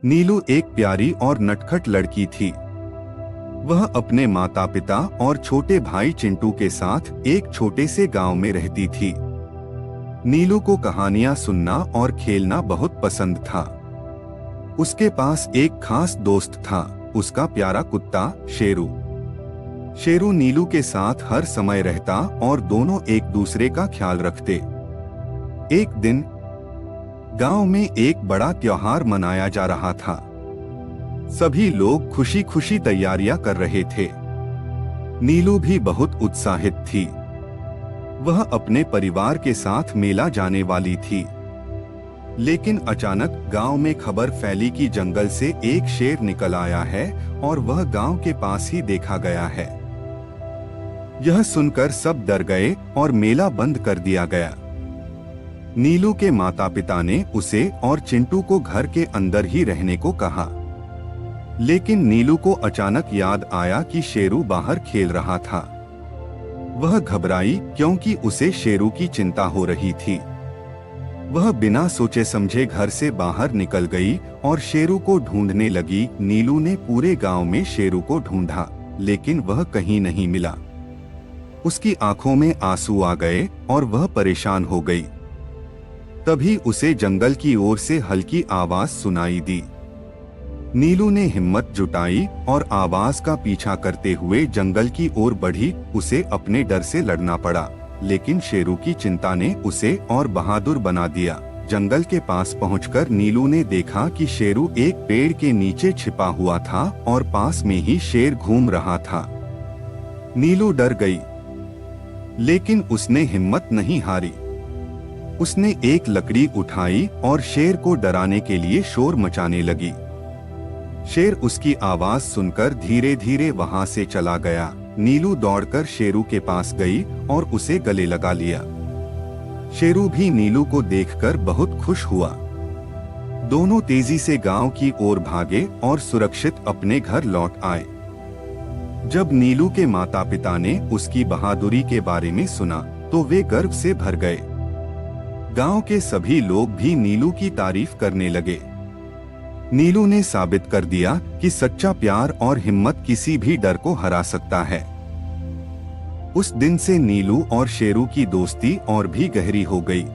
नीलू एक प्यारी और नटखट लड़की थी। वह अपने माता पिता और छोटे भाई चिंटू के साथ एक छोटे से गांव में रहती थी। नीलू को कहानियां सुनना और खेलना बहुत पसंद था। उसके पास एक खास दोस्त था, उसका प्यारा कुत्ता शेरू। शेरू नीलू के साथ हर समय रहता और दोनों एक दूसरे का ख्याल रखते। एक दिन गांव में एक बड़ा त्योहार मनाया जा रहा था। सभी लोग खुशी खुशी तैयारियां कर रहे थे। नीलू भी बहुत उत्साहित थी। वह अपने परिवार के साथ मेला जाने वाली थी। लेकिन अचानक गांव में खबर फैली कि जंगल से एक शेर निकल आया है और वह गांव के पास ही देखा गया है। यह सुनकर सब डर गए और मेला बंद कर दिया गया। नीलू के माता पिता ने उसे और चिंटू को घर के अंदर ही रहने को कहा। लेकिन नीलू को अचानक याद आया कि शेरू बाहर खेल रहा था। वह घबराई क्योंकि उसे शेरू की चिंता हो रही थी। वह बिना सोचे समझे घर से बाहर निकल गई और शेरू को ढूंढने लगी। नीलू ने पूरे गांव में शेरू को ढूंढा, लेकिन वह कहीं नहीं मिला। उसकी आंखों में आंसू आ गए और वह परेशान हो गई। तभी उसे जंगल की ओर से हल्की आवाज सुनाई दी। नीलू ने हिम्मत जुटाई और आवाज का पीछा करते हुए जंगल की ओर बढ़ी। उसे अपने डर से लड़ना पड़ा, लेकिन शेरू की चिंता ने उसे और बहादुर बना दिया। जंगल के पास पहुंचकर नीलू ने देखा कि शेरू एक पेड़ के नीचे छिपा हुआ था और पास में ही शेर घूम रहा था। नीलू डर गई, लेकिन उसने हिम्मत नहीं हारी। उसने एक लकड़ी उठाई और शेर को डराने के लिए शोर मचाने लगी। शेर उसकी आवाज सुनकर धीरे धीरे वहां से चला गया। नीलू दौड़कर शेरू के पास गई और उसे गले लगा लिया। शेरू भी नीलू को देखकर बहुत खुश हुआ। दोनों तेजी से गांव की ओर भागे और सुरक्षित अपने घर लौट आए। जब नीलू के माता पिता ने उसकी बहादुरी के बारे में सुना तो वे गर्व से भर गए। गांव के सभी लोग भी नीलू की तारीफ करने लगे। नीलू ने साबित कर दिया कि सच्चा प्यार और हिम्मत किसी भी डर को हरा सकता है। उस दिन से नीलू और शेरू की दोस्ती और भी गहरी हो गई।